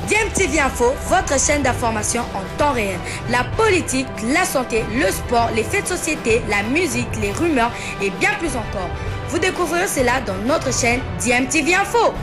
DMTV Info, votre chaîne d'information en temps réel. La politique, la santé, le sport, les faits de société, la musique, les rumeurs et bien plus encore. Vous découvrirez cela dans notre chaîne DMTV Info.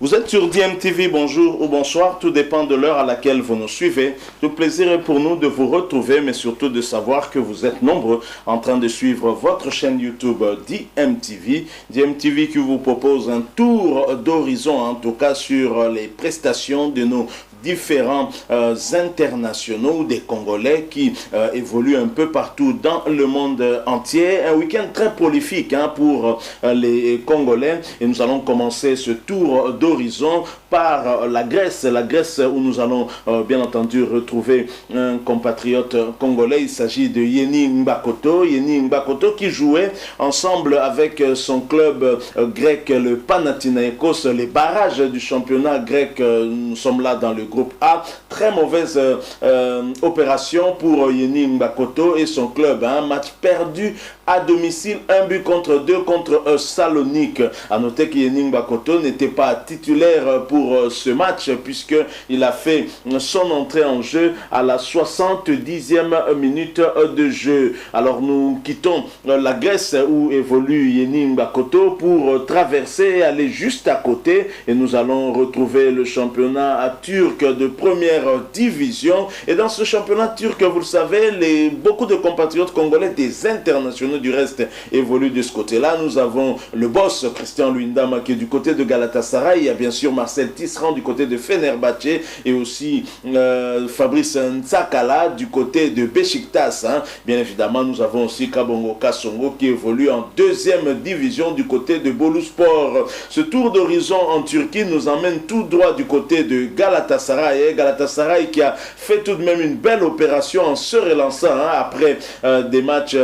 Vous êtes sur DMTV, bonjour ou bonsoir, tout dépend de l'heure à laquelle vous nous suivez. Le plaisir est pour nous de vous retrouver, mais surtout de savoir que vous êtes nombreux en train de suivre votre chaîne YouTube DMTV. DMTV qui vous propose un tour d'horizon, en tout cas sur les prestations de nos différents internationaux, des Congolais qui évoluent un peu partout dans le monde entier. Un week-end très prolifique pour les Congolais. Et nous allons commencer ce tour d'horizon par la Grèce où nous allons bien entendu retrouver un compatriote congolais. Il s'agit de Yeni Mbakoto. Yeni Mbakoto qui jouait ensemble avec son club grec, le Panathinaikos, les barrages du championnat grec. Nous sommes là dans le groupe A. Très mauvaise opération pour Yeni Mbakoto et son club. Un match perdu à domicile, 1-2 contre Salonique. A noter que Yeni Mbakoto n'était pas titulaire pour ce match puisqu'il a fait son entrée en jeu à la 70e minute de jeu. Alors nous quittons la Grèce où évolue Yeni Mbakoto pour traverser et aller juste à côté et nous allons retrouver le championnat turc de première division. Et dans ce championnat turc, vous le savez, beaucoup de compatriotes congolais, des internationaux du reste, évoluent de ce côté-là. Nous avons le boss Christian Luindama qui est du côté de Galatasaray. Il y a bien sûr Marcel Tisserand du côté de Fenerbahçe et aussi Fabrice Ntsakala du côté de Beşiktaş. Bien évidemment, nous avons aussi Kabongo Kasongo qui évolue en deuxième division du côté de Boluspor. Ce tour d'horizon en Turquie nous emmène tout droit du côté de Galatasaray. Galatasaray qui a fait tout de même une belle opération en se relançant après des matchs,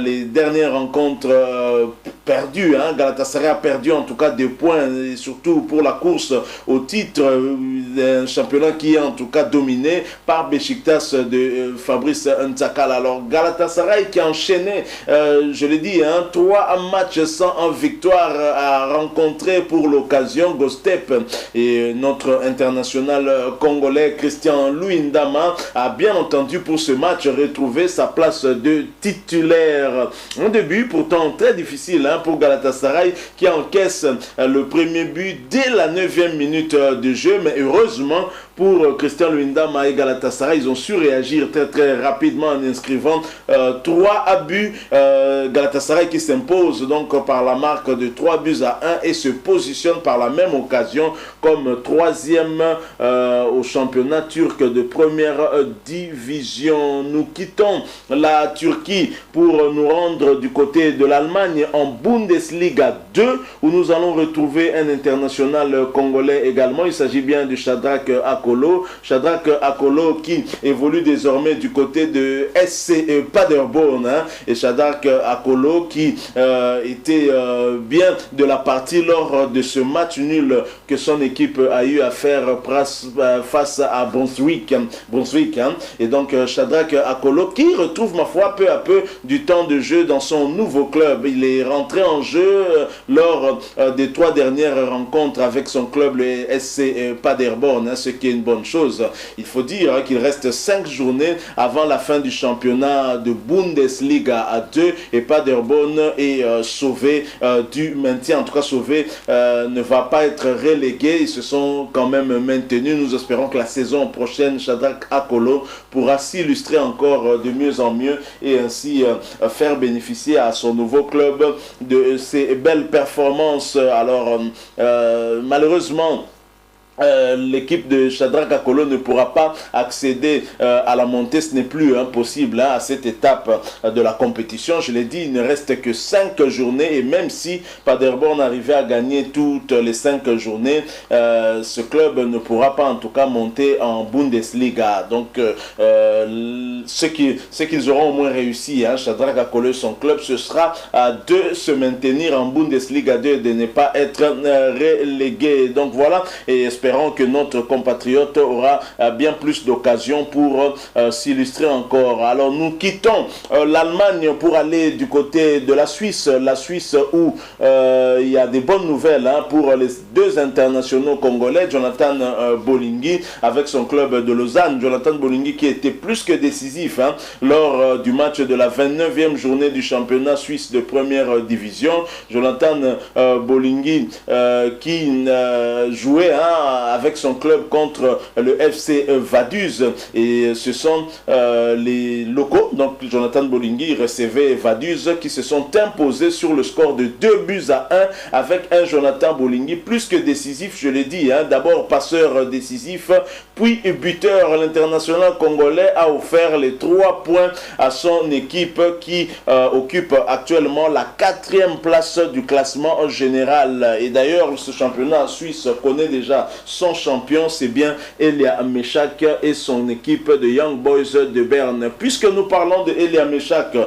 les dernières rencontres perdues. Galatasaray a perdu en tout cas des points, et surtout pour la course au titre, un championnat qui est en tout cas dominé par Beşiktaş de Fabrice Ntsakala. Alors Galatasaray qui a enchaîné, je l'ai dit, 3 matchs sans victoire, a rencontré pour l'occasion Gostep et notre international congolais Christian Luindama a bien entendu pour ce match retrouvé sa place de titulaire. Un début pourtant très difficile pour Galatasaray qui encaisse le premier but dès la 9e minute de jeu, mais heureusement pour Christian Luindama et Galatasaray, ils ont su réagir très très rapidement en inscrivant 3 buts. Galatasaray qui s'impose donc par la marque de 3-1 et se positionne par la même occasion comme 3e au championnat turc de première division. Nous quittons la Turquie pour nous rendre du côté de l'Allemagne en Bundesliga 2 où nous allons retrouver un international congolais également. Il s'agit bien de Shadrack Akolo. Shadrack Akolo qui évolue désormais du côté de SC Paderborn. Et Shadrack Akolo qui était bien de la partie lors de ce match nul que son équipe a eu à faire face à Brunswick. Et donc Shadrack Akolo qui retrouve ma foi peu à peu du temps de jeu dans son nouveau club. Il est rentré en jeu lors des 3 dernières rencontres avec son club, le SC Paderborn, ce qui est une bonne chose. Il faut dire qu'il reste 5 journées avant la fin du championnat de Bundesliga à 2 et Paderborn est sauvé du maintien, en tout cas sauvé, ne va pas être relégué. Ils se sont quand même maintenus. Nous espérons que la saison prochaine, Shadrack Akolo pourra s'illustrer encore de mieux en mieux et ainsi faire bénéficier à son nouveau club de ses belles performances. Alors malheureusement l'équipe de Shadrack Akolo ne pourra pas accéder à la montée. Ce n'est plus possible à cette étape de la compétition. Je l'ai dit, il ne reste que 5 journées et même si Paderborn arrivait à gagner toutes les 5 journées, ce club ne pourra pas en tout cas monter en Bundesliga. Donc ce qu'ils auront au moins réussi, Shadrack Akolo, son club, ce sera de se maintenir en Bundesliga 2 et de ne pas être relégué. Donc voilà, et espérons que notre compatriote aura bien plus d'occasions pour s'illustrer encore. Alors nous quittons l'Allemagne pour aller du côté de la Suisse où il y a des bonnes nouvelles pour les 2 internationaux congolais, Jonathan Bolingui avec son club de Lausanne. Jonathan Bolingui qui était plus que décisif lors du match de la 29e journée du championnat suisse de première division. Jonathan Bolingui qui jouait avec son club contre le FC Vaduz et ce sont les locaux, donc Jonathan Bolingui recevait Vaduz qui se sont imposés sur le score de 2-1 avec un Jonathan Bolingui plus que décisif, je l'ai dit, d'abord passeur décisif puis buteur. L'international congolais a offert les 3 points à son équipe qui occupe actuellement la 4e place du classement général. Et d'ailleurs ce championnat suisse connaît déjà son champion, c'est bien Elia Meshak et son équipe de Young Boys de Berne. Puisque nous parlons de Elia Meshak,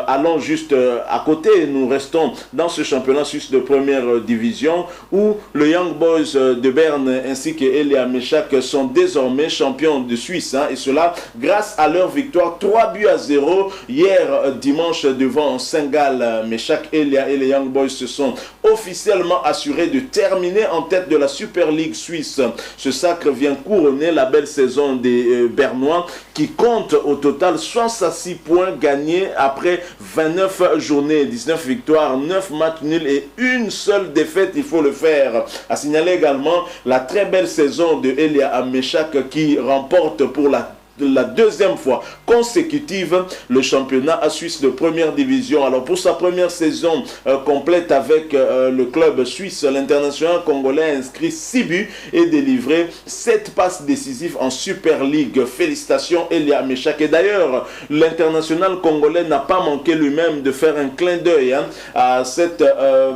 allons juste à côté, nous restons dans ce championnat suisse de première division où le Young Boys de Berne ainsi que Elia Meshak sont désormais champions de Suisse et cela grâce à leur victoire 3-0 hier dimanche devant Saint-Gall. Meshak, Elia et les Young Boys se sont officiellement assurés de terminer en tête de la Super League suisse. Ce sacre vient couronner la belle saison des Bernois qui comptent au total 66 points gagnés après 29 journées, 19 victoires, 9 matchs nuls et une seule défaite, il faut le faire. À signaler également la très belle saison de Elia Meshak qui remporte pour la 2e fois consécutive le championnat suisse de première division. Alors pour sa première saison complète avec le club suisse, l'international congolais a inscrit 6 buts et délivré 7 passes décisives en Super League. Félicitations Elia Meshak. Et d'ailleurs l'international congolais n'a pas manqué lui-même de faire un clin d'œil à cette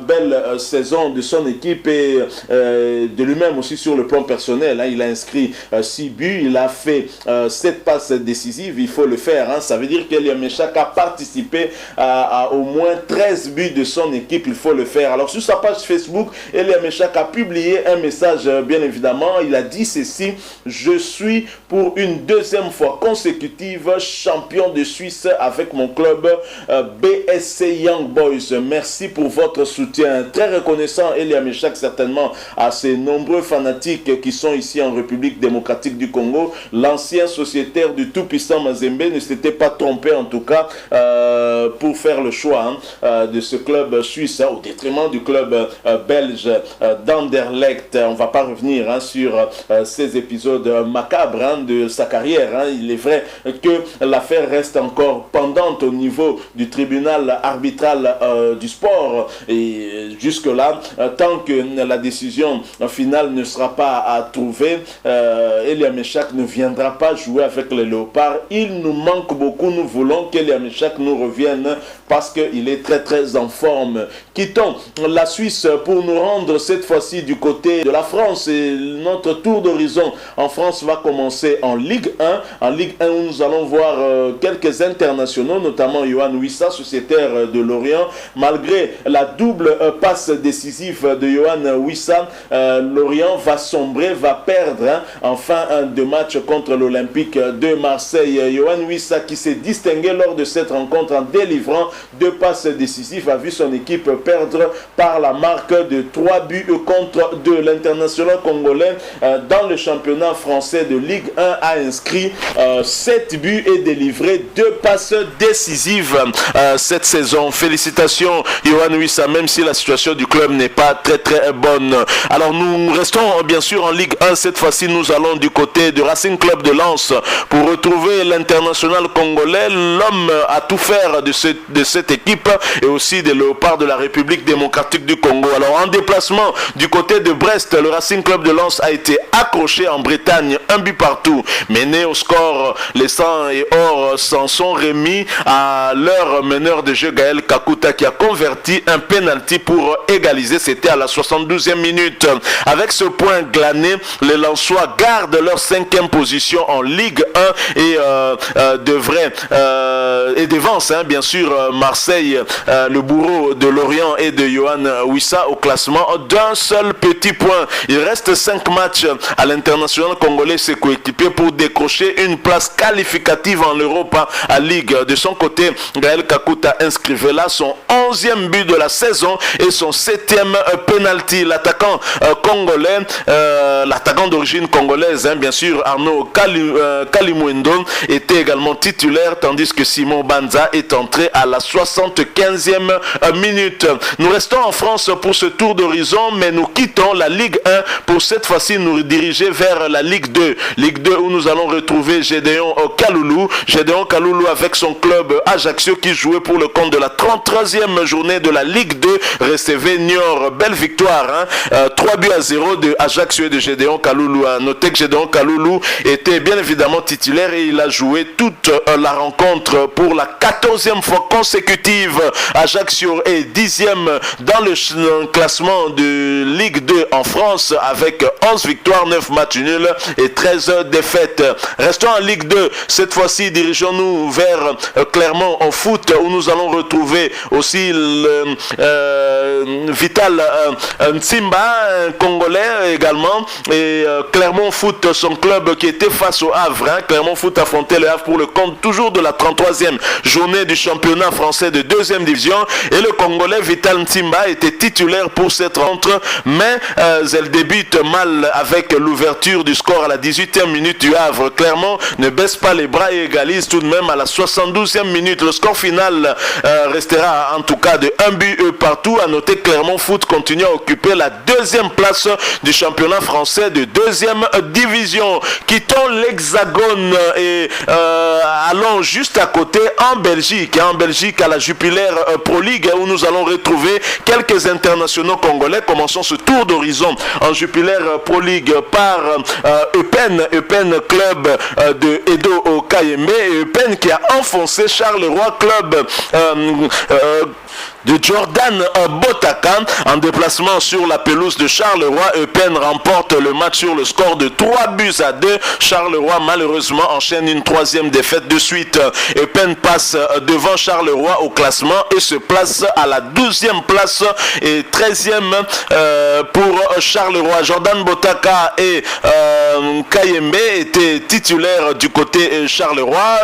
belle saison de son équipe et de lui-même aussi sur le plan personnel. Il a inscrit 6 buts, il a fait 7 passes décisives, il faut le faire. Ça veut dire qu'Elia Meshak a participé à au moins 13 buts de son équipe, il faut le faire. Alors sur sa page Facebook, Elia Meshak a publié un message, bien évidemment. Il a dit ceci: je suis pour une 2e fois consécutive champion de Suisse avec mon club BSC Young Boys. Merci pour votre soutien. Très reconnaissant Elia Meshak certainement à ses nombreux fanatiques qui sont ici en République démocratique du Congo. L'ancien sociétaire du tout-puissant Mazembe ne s'était pas trompé en tout cas pour faire le choix de ce club suisse au détriment du club belge d'Anderlecht. On ne va pas revenir sur ces épisodes macabres de sa carrière. Il est vrai que l'affaire reste encore pendante au niveau du tribunal arbitral du sport et jusque-là, tant que la décision finale ne sera pas à trouver, Elia Meshak ne viendra pas jouer avec les Léopards. Il nous manque beaucoup. Nous voulons qu'Elia Meshak nous revienne parce qu'il est très en forme. Quittons la Suisse pour nous rendre cette fois-ci du côté de la France et notre tour d'horizon en France va commencer en Ligue 1. En Ligue 1 où nous allons voir quelques internationaux, notamment Yohan Wissa, sociétaire de Lorient. Malgré la double passe décisive de Yohan Wissa, Lorient va sombrer, va perdre en fin de match contre l'Olympique de Marseille. Yohan Wissa qui s'est distingué lors de cette rencontre en délivrant 2 passes décisives a vu son équipe perdre par la marque de 3 buts contre 2. L'international congolais dans le championnat français de Ligue 1 a inscrit 7 buts et délivré 2 passes décisives cette saison. Félicitations Yohan Wissa, même si la situation du club n'est pas très bonne. Alors nous restons bien sûr en Ligue 1. Cette fois-ci nous allons du côté du Racing Club de Lens pour retrouver l'international congolais, l'homme à tout faire de cette équipe et aussi des Léopards de la République démocratique du Congo. Alors en déplacement du côté de Brest, le Racing Club de Lens a été accroché en Bretagne, un but partout. Mené au score, les Sangs et Or s'en sont remis à leur meneur de jeu Gaël Kakuta qui a converti un penalty pour égaliser. C'était à la 72e minute. Avec ce point glané, les Lensois gardent leur 5e position en Ligue 1 et devraient et devancent bien sûr Marseille, le bourreau de Lorient et de Johan Wissa au classement d'un seul petit point. Il reste 5 matchs à l'international congolais, ses coéquipiers, pour décrocher une place qualificative en Europa à Ligue. De son côté, Gaël Kakuta inscrivait là son 11e but de la saison et son 7e penalty. L'attaquant congolais, l'attaquant d'origine congolaise, bien sûr, Arnaud Kalimwendo, était également titulaire, tandis que Simon Banza est entré à la 75e minute. Nous restons en France pour ce tour d'horizon, mais nous quittons la Ligue 1 pour cette fois-ci nous diriger vers la Ligue 2. Ligue 2 où nous allons retrouver Gédéon Kaloulou. Gédéon Kaloulou avec son club Ajaccio qui jouait pour le compte de la 33e journée de la Ligue 2 recevait Niort. Belle victoire, 3-0 de Ajaccio et de Gédéon Kaloulou. À noter que Gédéon Kaloulou était bien évidemment titulaire et il a joué toute la rencontre pour la 14e fois consécutive. Ajaccio est 10e dans le classement de Ligue 2 en France avec 11 victoires, 9 matchs nuls et 13 défaites. Restons en Ligue 2. Cette fois-ci, dirigeons-nous vers Clermont en foot où nous allons retrouver aussi le Vital Nsimba, un Congolais également, et Clermont Foot, son club qui était face au Havre. Clermont Foot affrontait le Havre pour le compte toujours de la 33e journée du championnat français de 2e division et le Congolais Vital Nsimba était titulaire pour cette rencontre, mais elle débute mal avec l'ouverture du score à la 18e minute du Havre. Clermont ne baisse pas les bras et égalise tout de même à la 72e minute. Le score final restera en tout cas de 1 but partout. À noter que Clermont Foot continue à occuper la 2e place du championnat français de 2e division. Quittons l'Hexagone et allons juste à côté en Belgique. En Belgique à la Jupiler Pro League où nous allons retrouver quelques internationaux congolais. Commençons ce tour d'horizon en Jupiler Pro League par Eupen club de Edo au Kayembe, et Eupen qui a enfoncé Charleroi club de Jordan Botaka en déplacement sur la pelouse de Charleroi. Eupen remporte le match sur le score de 3-2. Charleroi malheureusement enchaîne une 3e défaite de suite. Eupen passe devant Charleroi au classement et se place à la 12e place et 13e pour Charleroi. Jordan Botaka et Kayembe étaient titulaires du côté Charleroi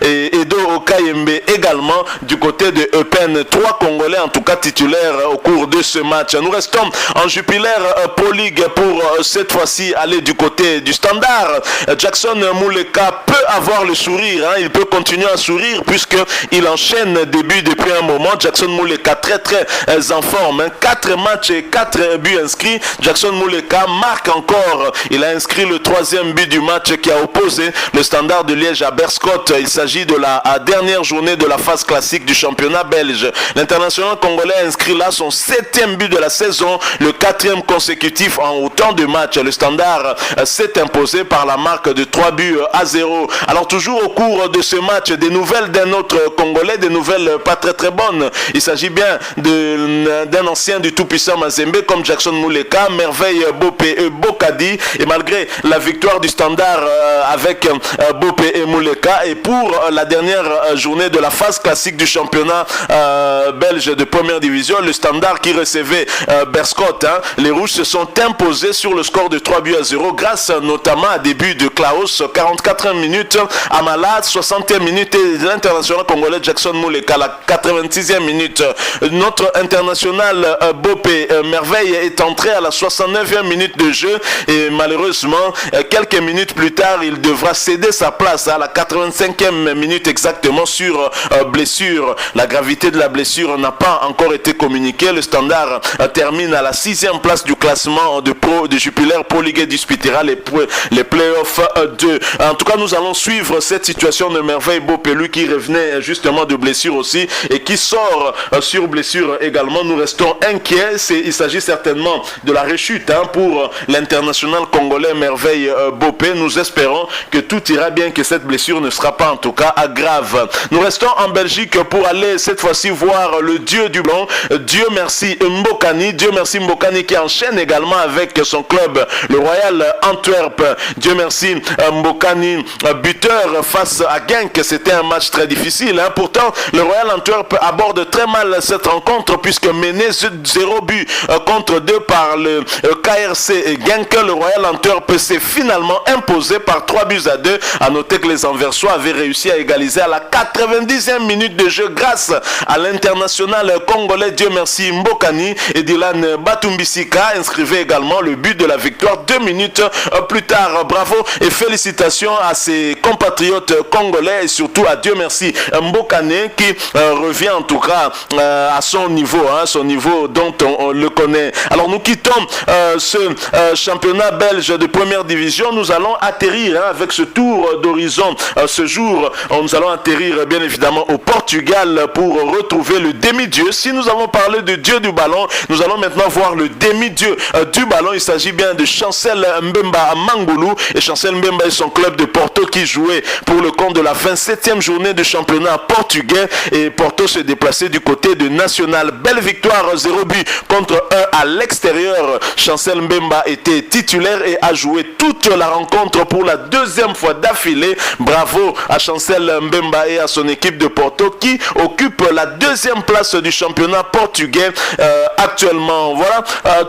et Edo Kayembe également du côté de Eupen. 3 Congolais en tout cas titulaires au cours de ce match. Nous restons en Jupiler Pro League pour cette fois-ci aller du côté du Standard. Jackson Mouleka peut avoir le sourire, il peut continuer à sourire puisqu'il enchaîne des buts depuis un moment. Jackson Mouleka très en forme, 4 matchs et 4 buts inscrits. Jackson Mouleka marque encore, il a inscrit le 3e but du match qui a opposé le Standard de Liège à Berscott. Il s'agit de la dernière journée de la phase classique du championnat belge. L'international congolais a inscrit là son 7e but de la saison, le 4e consécutif en autant de matchs. Le Standard s'est imposé par la marque de 3-0. Alors toujours au cours de ce match, des nouvelles d'un autre Congolais, des nouvelles pas très bonnes. Il s'agit bien d'un ancien du tout-puissant Mazembe comme Jackson Mouleka, Merveille Bopé et Bokadi, et malgré la victoire du Standard avec Bopé et Mouleka, et pour la dernière journée de la phase classique du championnat belge de première division, le Standard qui recevait Berscott, les Rouges se sont imposés sur le score de 3-0 grâce notamment à des buts de Klaus, 44e minute, Amala 60e minute et l'international congolais Jackson Mouleka la 86e minute. Notre international Bopé Merveille est entré à la 69e minute de jeu et malheureusement quelques minutes plus tard il devra céder sa place à la 85e minute exactement sur blessure. La gravité de la blessure blessure n'a pas encore été communiquée. Le Standard termine à la 6e place du classement de Jupiler Pro Ligue disputera les playoffs 2. En tout cas, nous allons suivre cette situation de Merveille Bopelu qui revenait justement de blessure aussi et qui sort sur blessure également. Nous restons inquiets. Il s'agit certainement de la rechute pour l'international congolais Merveille Bopé. Nous espérons que tout ira bien, que cette blessure ne sera pas en tout cas grave. Nous restons en Belgique pour aller cette fois-ci voir le dieu du blanc. Dieu merci Mbokani. Dieu merci Mbokani qui enchaîne également avec son club, le Royal Antwerp. Dieu merci Mbokani, buteur face à Genk. C'était un match très difficile. Pourtant, le Royal Antwerp aborde très mal cette rencontre puisque mené 0 but contre 2 par le KRC Genk. Le Royal Antwerp s'est finalement imposé par 3 buts à 2. À noter que les Anversois avaient réussi à égaliser à la 90e minute de jeu grâce à l'international congolais Dieu merci Mbokani, et Dylan Batumbisika inscrivait également le but de la victoire 2 minutes plus tard. Bravo et félicitations à ses compatriotes congolais et surtout à Dieu merci Mbokani qui revient en tout cas à son niveau dont on le connaît. Alors nous quittons ce championnat belge de première division. Nous allons atterrir avec ce tour d'horizon ce jour. Nous allons atterrir bien évidemment au Portugal pour retrouver le demi-dieu. Si nous avons parlé de dieu du ballon, nous allons maintenant voir le demi-dieu du ballon. Il s'agit bien de Chancel Mbemba à Mangoulou, et Chancel Mbemba et son club de Porto qui jouait pour le compte de la 27e journée du championnat portugais, et Porto se déplaçait du côté de National. Belle victoire 0 but contre 1 à l'extérieur. Chancel Mbemba était titulaire et a joué toute la rencontre pour la 2e fois d'affilée. Bravo à Chancel Mbemba et à son équipe de Porto qui occupe la 2e place du championnat portugais actuellement. Voilà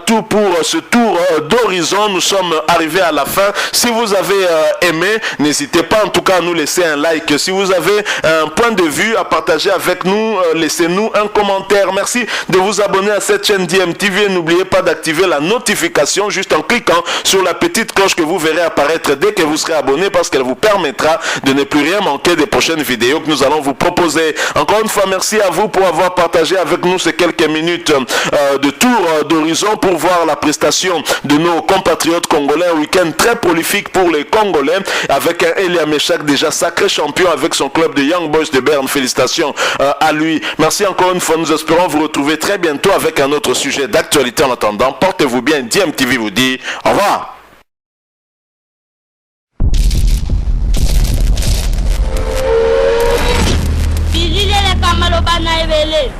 tout pour ce tour d'horizon. Nous sommes arrivés à la fin. Si vous avez aimé, n'hésitez pas en tout cas à nous laisser un like. Si vous avez un point de vue à partager avec nous, laissez-nous un commentaire. Merci de vous abonner à cette chaîne DMTV. N'oubliez pas d'activer la notification juste en cliquant sur la petite cloche que vous verrez apparaître dès que vous serez abonné, parce qu'elle vous permettra de ne plus rien manquer des prochaines vidéos que nous allons vous proposer. Encore une fois, merci à vous pour avoir partagé avec nous ces quelques minutes de tour d'horizon pour voir la prestation de nos compatriotes congolais. Un week-end très prolifique pour les Congolais avec un Elia Meshak déjà sacré champion avec son club de Young Boys de Berne. Félicitations à lui. Merci encore une fois. Nous espérons vous retrouver très bientôt avec un autre sujet d'actualité. En attendant, portez-vous bien. DMTV vous dit au revoir. Bilile le kamalo bana ebele.